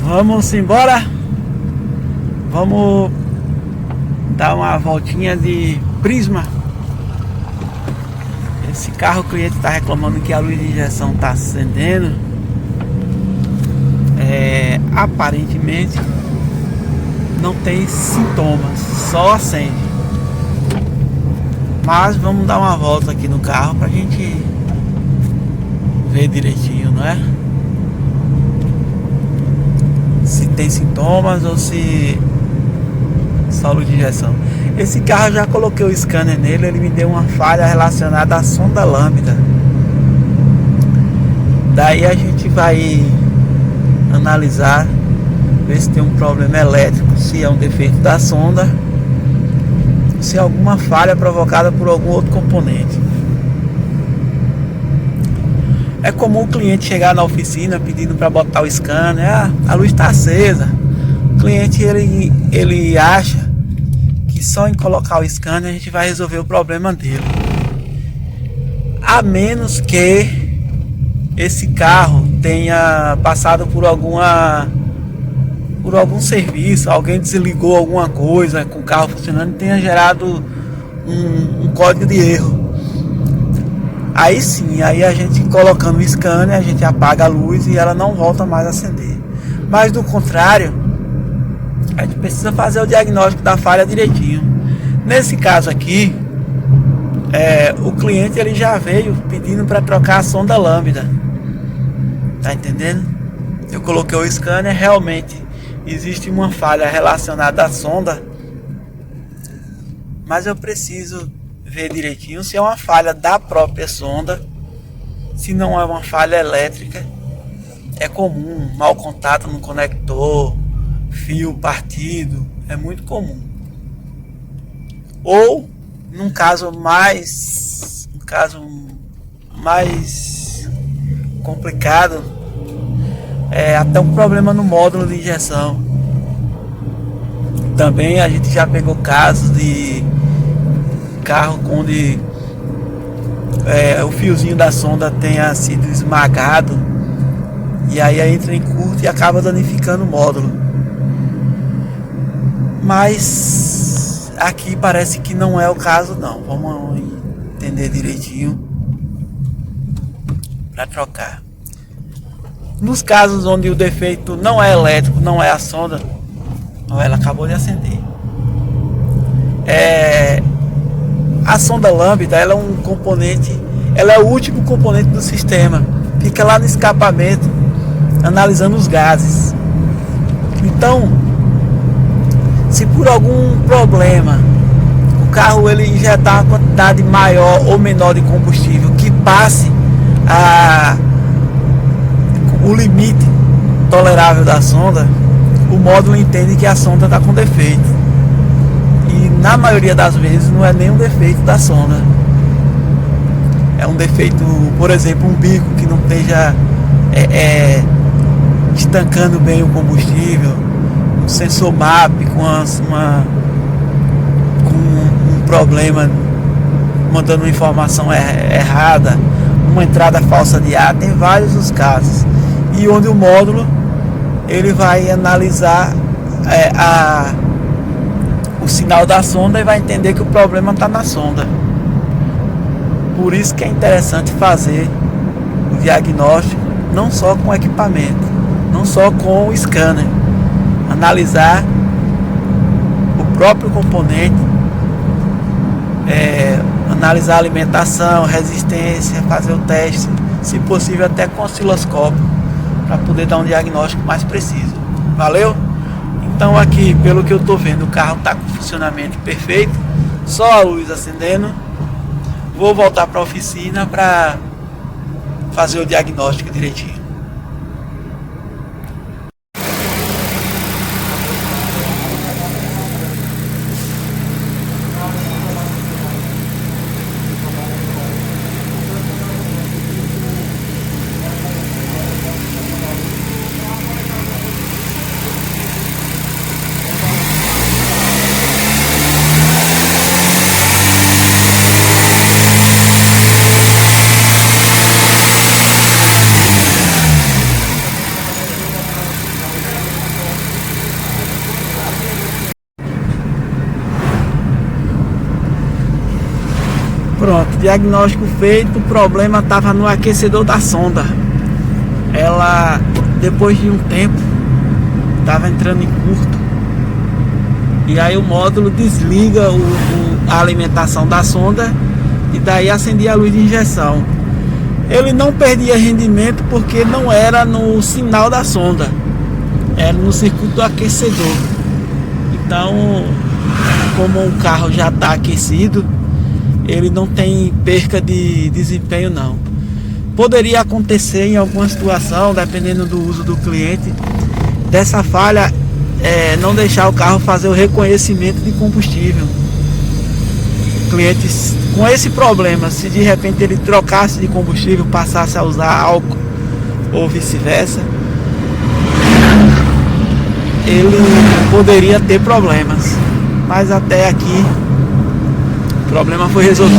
Vamos embora. Vamos dar uma voltinha de Prisma. Esse carro, o cliente está reclamando que a luz de injeção está acendendo. Aparentemente não tem sintomas, só acende. Mas vamos dar uma volta aqui no carro pra gente ver direitinho, não é? Se tem sintomas ou se só luz de injeção. Esse carro, já coloquei o scanner nele, ele me deu uma falha relacionada à sonda lambda. Daí a gente vai analisar, ver se tem um problema elétrico, se é um defeito da sonda, se é alguma falha provocada por algum outro componente. É comum o cliente chegar na oficina pedindo para botar o scanner. A luz está acesa. O cliente ele acha que só em colocar o scanner a gente vai resolver o problema dele, a menos que esse carro tenha passado por algum serviço, alguém desligou alguma coisa com o carro funcionando e tenha gerado um código de erro. Aí sim, aí a gente colocando o scanner, a gente apaga a luz e ela não volta mais a acender. Mas do contrário, a gente precisa fazer o diagnóstico da falha direitinho. Nesse caso aqui, o cliente ele já veio pedindo para trocar a sonda lambda. Tá entendendo? Eu coloquei o scanner, realmente existe uma falha relacionada à sonda, mas eu preciso ver direitinho se é uma falha da própria sonda, se não é uma falha elétrica. É comum, mau contato no conector, fio partido, é muito comum. Ou num caso mais complicado, até um problema no módulo de injeção. Também a gente já pegou casos de carro onde o fiozinho da sonda tenha sido esmagado e aí entra em curto e acaba danificando o módulo. Mas aqui parece que não é o caso não. Vamos entender direitinho para trocar. Nos casos onde o defeito não é elétrico, não é a sonda, ela acabou de acender. A sonda lambda, ela é um componente, ela é o último componente do sistema. Fica lá no escapamento, analisando os gases. Então, se por algum problema o carro ele injetar uma quantidade maior ou menor de combustível que passe o limite tolerável da sonda, o módulo entende que a sonda está com defeito. E na maioria das vezes não é nenhum defeito da sonda. É um defeito, por exemplo, um bico que não esteja estancando bem o combustível, um sensor MAP com um problema mandando uma informação errada, uma entrada falsa de ar. Tem vários os casos. E onde o módulo ele vai analisar o sinal da sonda e vai entender que o problema está na sonda. Por isso que é interessante fazer o diagnóstico não só com o equipamento, não só com o scanner, analisar o próprio componente, analisar a alimentação, resistência, fazer o teste, se possível até com osciloscópio, para poder dar um diagnóstico mais preciso. Valeu? Então aqui, pelo que eu estou vendo, o carro está com funcionamento perfeito, só a luz acendendo. Vou voltar para a oficina para fazer o diagnóstico direitinho. Pronto, diagnóstico feito, o problema estava no aquecedor da sonda. Ela, depois de um tempo, estava entrando em curto. E aí o módulo desliga a alimentação da sonda e daí acendia a luz de injeção. Ele não perdia rendimento porque não era no sinal da sonda, era no circuito do aquecedor. Então, como o carro já está aquecido, ele não tem perca de desempenho não. Poderia acontecer em alguma situação, dependendo do uso do cliente, dessa falha não deixar o carro fazer o reconhecimento de combustível. O cliente com esse problema, se de repente ele trocasse de combustível, passasse a usar álcool ou vice-versa, ele poderia ter problemas. Mas até aqui o problema foi resolvido.